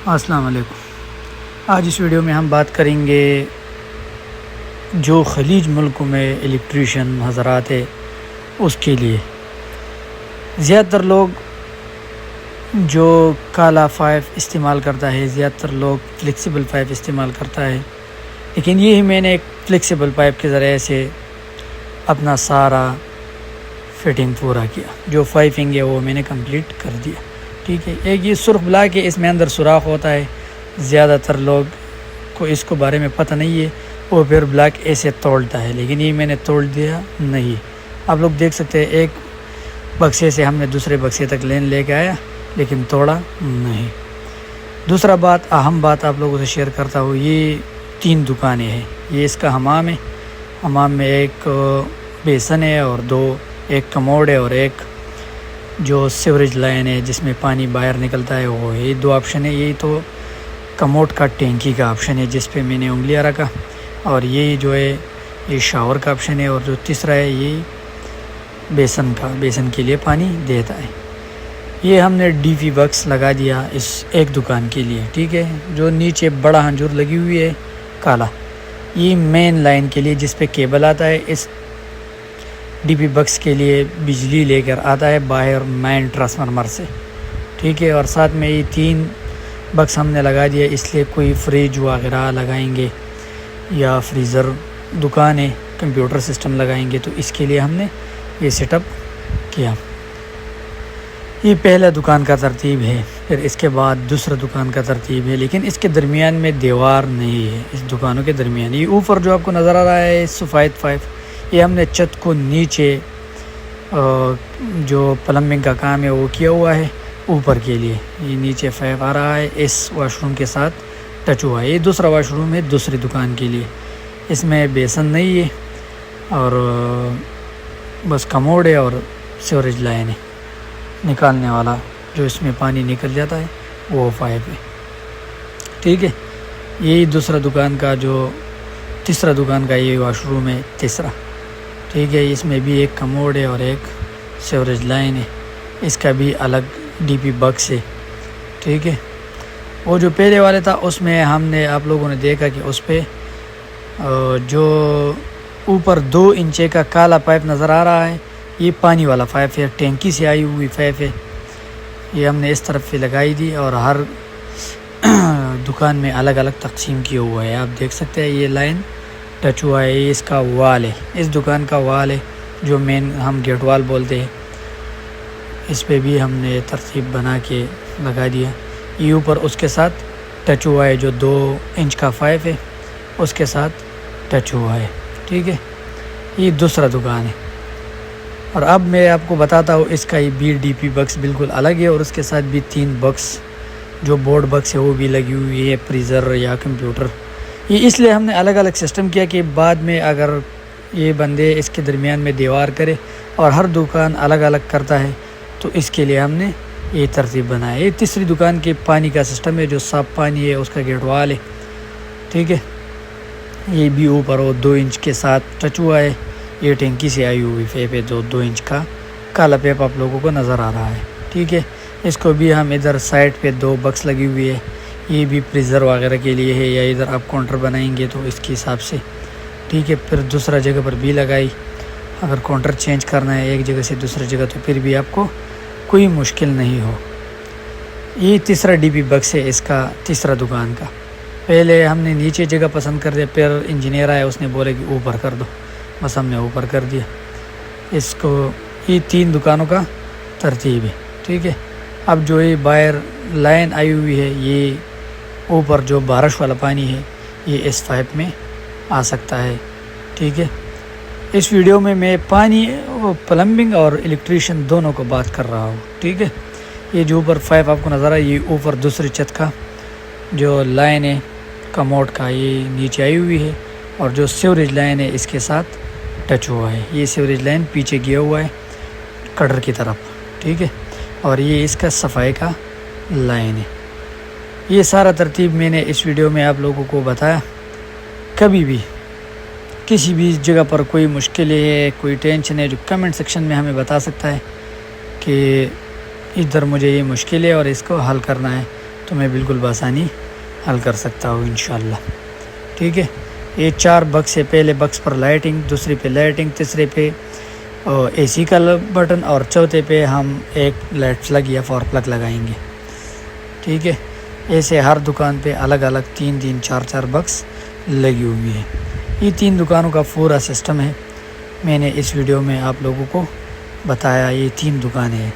السلام علیکم۔ آج اس ویڈیو میں ہم بات کریں گے جو خلیج ملکوں میں الیکٹریشین حضرات ہے اس کے لیے زیادہ تر لوگ جو کالا 5 استعمال کرتا ہے، زیادہ تر لوگ فلیکسیبل 5 استعمال کرتا ہے، لیکن یہی میں نے ایک فلیکسیبل پائپ کے ذریعے سے اپنا سارا فٹنگ پورا کیا۔ جو 5 ہے وہ میں نے کمپلیٹ کر دیا، ٹھیک ہے۔ ایک یہ سرخ بلاک ہے، اس میں اندر سوراخ ہوتا ہے، زیادہ تر لوگ کو اس کو بارے میں پتہ نہیں ہے، وہ پھر بلاک ایسے توڑتا ہے، لیکن یہ میں نے توڑ دیا نہیں۔ آپ لوگ دیکھ سکتے ہیں ایک بکسے سے ہم نے دوسرے بکسے تک لین لے کے آیا، لیکن توڑا نہیں۔ دوسرا اہم بات آپ لوگوں سے شیئر کرتا ہوں، یہ 3 دکانیں ہیں۔ یہ اس کا حمام ہے، حمام میں ایک بیسن ہے اور ایک کموڈ ہے اور ایک جو سیوریج لائن ہے جس میں پانی باہر نکلتا ہے، وہ یہ 2 آپشن ہے۔ یہ تو کموڈ کا ٹینکی کا آپشن ہے جس پہ میں نے انگلیاں رکھا، اور یہ جو ہے یہ شاور کا آپشن ہے، اور جو تیسرا ہے یہ بیسن کے لیے پانی دیتا ہے۔ یہ ہم نے ڈی وی بکس لگا دیا اس ایک دکان کے لیے، ٹھیک ہے۔ جو نیچے بڑا ہنجور لگی ہوئی ہے کالا، یہ مین لائن کے لیے جس پہ کیبل آتا ہے، اس ڈی پی بکس کے لیے بجلی لے کر آتا ہے باہر مین ٹرانسفارمر سے، ٹھیک ہے۔ اور ساتھ میں یہ 3 بکس ہم نے لگا دیا، اس لیے کوئی فریج وغیرہ لگائیں گے یا فریزر دکان ہے، کمپیوٹر سسٹم لگائیں گے، تو اس کے لیے ہم نے یہ سیٹ اپ کیا۔ یہ پہلا دکان کا ترتیب ہے، پھر اس کے بعد دوسرا دکان کا ترتیب ہے، لیکن اس کے درمیان میں دیوار نہیں ہے، اس دکانوں کے درمیان۔ یہ اوپر جو آپ کو نظر آ رہا ہے سفید 5، یہ ہم نے چھت کو نیچے جو پلمبنگ کا کام ہے وہ کیا ہوا ہے اوپر کے لیے۔ یہ نیچے 5 آ رہا ہے، اس واش روم کے ساتھ ٹچ ہوا ہے۔ یہ دوسرا واش روم ہے دوسری دکان کے لیے، اس میں بیسن نہیں ہے اور بس کموڈ ہے اور سیوریج لائن ہے نکالنے والا، جو اس میں پانی نکل جاتا ہے وہ 5 ہے، ٹھیک ہے۔ یہی تیسرا دکان کا یہ واش روم ہے تیسرا، ٹھیک ہے۔ اس میں بھی ایک کموڈ ہے اور ایک سیوریج لائن ہے، اس کا بھی الگ ڈی پی بکس ہے، ٹھیک ہے۔ وہ جو پہلے والے تھا اس میں ہم نے آپ لوگوں نے دیکھا کہ اس پہ جو اوپر 2 انچے کا کالا پائپ نظر آ رہا ہے، یہ پانی والا 5 ہے، ٹینکی سے آئی ہوئی 5 ہے۔ یہ ہم نے اس طرف سے لگائی دی اور ہر دکان میں الگ الگ تقسیم کیا ہوا ہے۔ آپ دیکھ سکتے ہیں یہ لائن ٹچ ہوا ہے، یہ اس کا وال ہے، اس دکان کا وال ہے جو مین ہم گیٹ وال بولتے ہیں، اس پہ بھی ہم نے ترتیب بنا کے لگا دیا۔ یہ اوپر اس کے ساتھ ٹچ ہوا ہے، جو 2 انچ کا 5 ہے اس کے ساتھ ٹچ ہوا ہے، ٹھیک ہے۔ یہ دوسرا دکان ہے، اور اب میں آپ کو بتاتا ہوں اس کا یہ بھی ڈی پی بکس بالکل الگ ہے، اور اس کے ساتھ بھی 3 بکس جو بورڈ بکس ہے وہ بھی لگی ہوئی ہے، فریزر یا کمپیوٹر۔ یہ اس لیے ہم نے الگ الگ سسٹم کیا کہ بعد میں اگر یہ بندے اس کے درمیان میں دیوار کرے اور ہر دکان الگ الگ کرتا ہے، تو اس کے لیے ہم نے یہ ترتیب بنایا۔ یہ تیسری دکان کے پانی کا سسٹم ہے، جو صاف پانی ہے اس کا گیٹ وال ہے، ٹھیک ہے۔ یہ بھی اوپر وہ 2 انچ کے ساتھ ٹچ ہوا ہے، یہ ٹینکی سے آئی ہوئی 5 ہے، 2 انچ کا کالا پیپ آپ لوگوں کو نظر آ رہا ہے، ٹھیک ہے۔ اس کو بھی ہم ادھر سائڈ پہ 2 بکس لگی ہوئی ہے، یہ بھی فریزر وغیرہ کے لیے ہے، یا ادھر آپ کاؤنٹر بنائیں گے تو اس کے حساب سے، ٹھیک ہے۔ پھر دوسرا جگہ پر بھی لگائی، اگر کاؤنٹر چینج کرنا ہے ایک جگہ سے دوسری جگہ تو پھر بھی آپ کو کوئی مشکل نہیں ہو۔ یہ تیسرا ڈی پی بکس ہے اس کا، تیسرا دکان کا۔ پہلے ہم نے نیچے جگہ پسند کر دیا، پھر انجینئر آیا، اس نے بولے کہ اوپر کر دو، بس ہم نے اوپر کر دیا اس کو۔ یہ 3 دکانوں کا ترتیب ہے، ٹھیک ہے۔ اب جو یہ باہر لائن آئی ہوئی ہے، یہ اوپر جو بارش والا پانی ہے یہ اس 5 میں آ سکتا ہے، ٹھیک ہے۔ اس ویڈیو میں پانی پلمبنگ اور الیکٹریشین دونوں کو بات کر رہا ہوں، ٹھیک ہے۔ یہ جو اوپر 5 آپ کو نظر آ رہا ہے، یہ اوپر دوسری چھت کا جو لائن ہے کموڈ کا، یہ نیچے آئی ہوئی ہے، اور جو سیوریج لائن ہے اس کے ساتھ ٹچ ہوا ہے۔ یہ سیوریج لائن پیچھے گیا ہوا ہے کٹر کی طرف، ٹھیک ہے، اور یہ اس کا صفائی کا لائن ہے۔ یہ سارا ترتیب میں نے اس ویڈیو میں آپ لوگوں کو بتایا۔ کبھی بھی کسی بھی جگہ پر کوئی مشکل ہے، کوئی ٹینشن ہے، جو کمنٹ سیکشن میں ہمیں بتا سکتا ہے کہ ادھر مجھے یہ مشکل ہے اور اس کو حل کرنا ہے، تو میں بالکل بآسانی حل کر سکتا ہوں انشاءاللہ. ٹھیک ہے. یہ 4 بکس ہے. پہلے بکس پر لائٹنگ، دوسرے پہ لائٹنگ، تیسرے پہ اے سی کا بٹن، اور چوتھے پہ ہم ایک لائٹ پلگ یا 4 پلگ لگائیں گے. ٹھیک ہے. ایسے ہر دکان پہ الگ الگ 3 4 بکس لگی ہوئی ہیں. یہ 3 دکانوں کا پورا سسٹم ہے. میں نے اس ویڈیو میں آپ لوگوں کو بتایا. یہ 3 دکانیں ہیں.